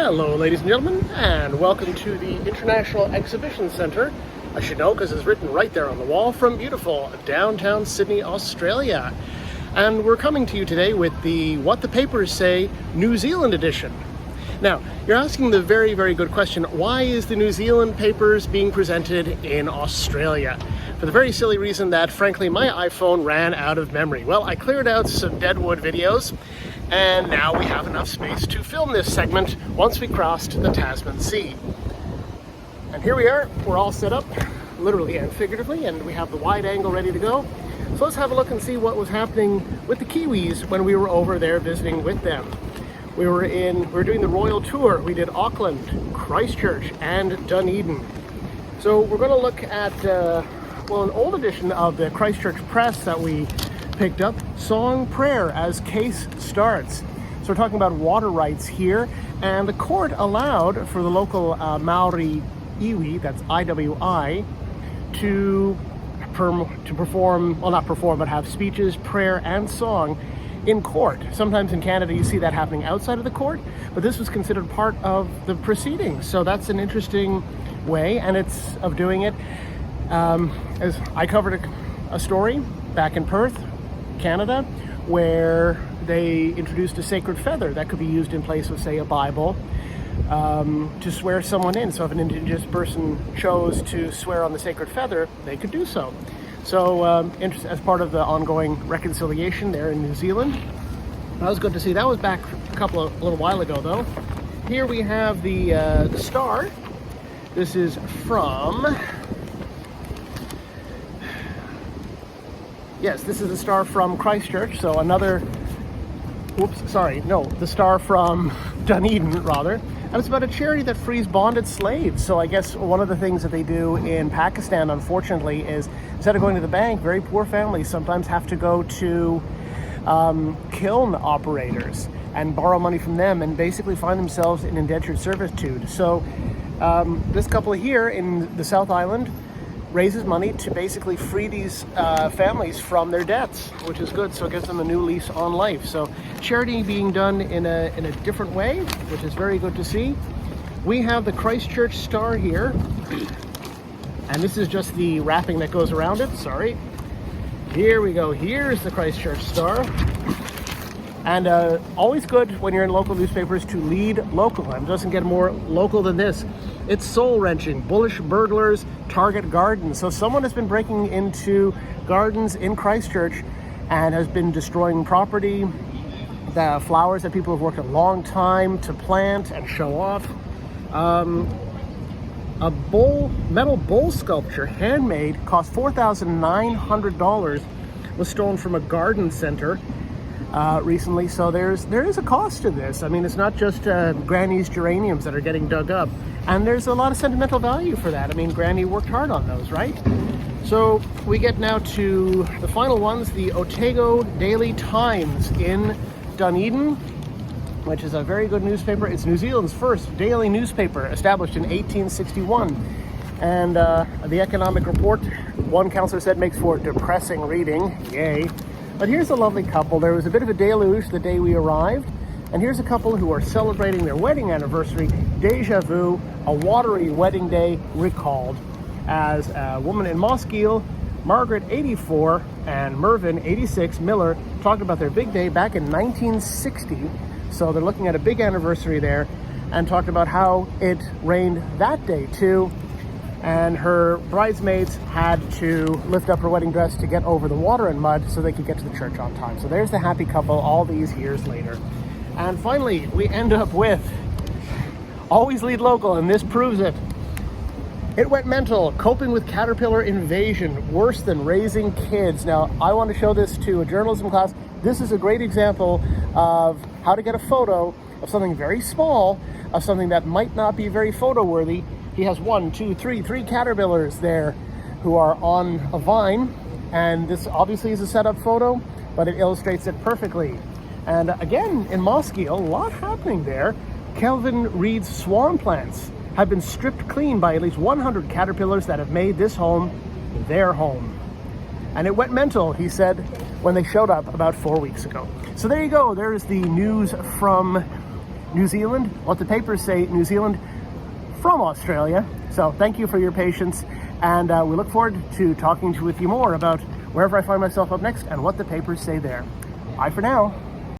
Hello, ladies and gentlemen, and welcome to the International Exhibition Centre. I should know because it's written right there on the wall, from beautiful downtown Sydney, Australia. And we're coming to you today with the What the Papers Say New Zealand edition. Now, you're asking the very, very good question, why is the New Zealand papers being presented in Australia? For the very silly reason that, frankly, my iPhone ran out of memory. Well, I cleared out some Deadwood videos, and now we have enough space to film this segment once we crossed the Tasman Sea. And here we are, we're all set up, literally and figuratively, and we have the wide angle ready to go. So let's have a look and see what was happening with the Kiwis when we were over there visiting with them. We were doing the Royal Tour. We did Auckland, Christchurch, and Dunedin. So we're going to look at, an old edition of the Christchurch Press that we picked up, Song Prayer as Case Starts. So we're talking about water rights here, and the court allowed for the local Maori iwi, that's IWI, to perform, well, not perform, but have speeches, prayer, and song in court. Sometimes in Canada you see that happening outside of the court, but this was considered part of the proceedings. So that's an interesting way, and it's of doing it. As I covered a story back in Perth, Canada, where they introduced a sacred feather that could be used in place of, say, a Bible, to swear someone in. So if an Indigenous person chose to swear on the sacred feather, they could do so. So as part of the ongoing reconciliation there in New Zealand, that was good to see. That was back a little while ago, though. Here we have the Star. This is from... Yes, this is the Star from Christchurch, so another... the Star from Dunedin, rather. And it's about a charity that frees bonded slaves. So I guess one of the things that they do in Pakistan, unfortunately, is instead of going to the bank, very poor families sometimes have to go to kiln operators and borrow money from them and basically find themselves in indentured servitude. So this couple here in the South Island raises money to basically free these families from their debts, which is good. So it gives them a new lease on life. So charity being done in a different way, which is very good to see. We have the Christchurch Star here, and this is just the wrapping that goes around it. Sorry. Here we go. Here's the Christchurch Star. And always good when you're in local newspapers to lead local. It doesn't get more local than this. It's soul-wrenching. Bullish burglars target gardens. So someone has been breaking into gardens in Christchurch and has been destroying property, the flowers that people have worked a long time to plant and show off. A metal bowl sculpture, handmade, cost $4,900, was stolen from a garden center recently. So there is a cost to this. I mean, it's not just Granny's geraniums that are getting dug up, and there's a lot of sentimental value for that. I mean, Granny worked hard on those, right? So we get now to the final ones, the Otago Daily Times in Dunedin, which is a very good newspaper. It's New Zealand's first daily newspaper, established in 1861. And the economic report, one councillor said, makes for depressing reading. Yay. But here's a lovely couple. There was a bit of a deluge the day we arrived, and here's a couple who are celebrating their wedding anniversary. Deja vu, a watery wedding day recalled, as a woman in Moskiel, Margaret, 84, and Mervyn, 86, Miller, talked about their big day back in 1960. So they're looking at a big anniversary there, and talked about how it rained that day too. And her bridesmaids had to lift up her wedding dress to get over the water and mud so they could get to the church on time. So there's the happy couple all these years later. And finally, we end up with always lead local, and this proves it. It went mental, coping with caterpillar invasion, worse than raising kids. Now, I want to show this to a journalism class. This is a great example of how to get a photo of something very small, of something that might not be very photo worthy. He has three caterpillars there who are on a vine, and this obviously is a setup photo, but it illustrates it perfectly. And again, in Moskiel, a lot happening there. Kelvin Reed's swan plants have been stripped clean by at least 100 caterpillars that have made this home their home. And it went mental, he said, when they showed up about 4 weeks ago. So there you go. There's the news from New Zealand, what the papers say New Zealand from Australia. So thank you for your patience, and we look forward to talking with you more about wherever I find myself up next and what the papers say there. Bye for now.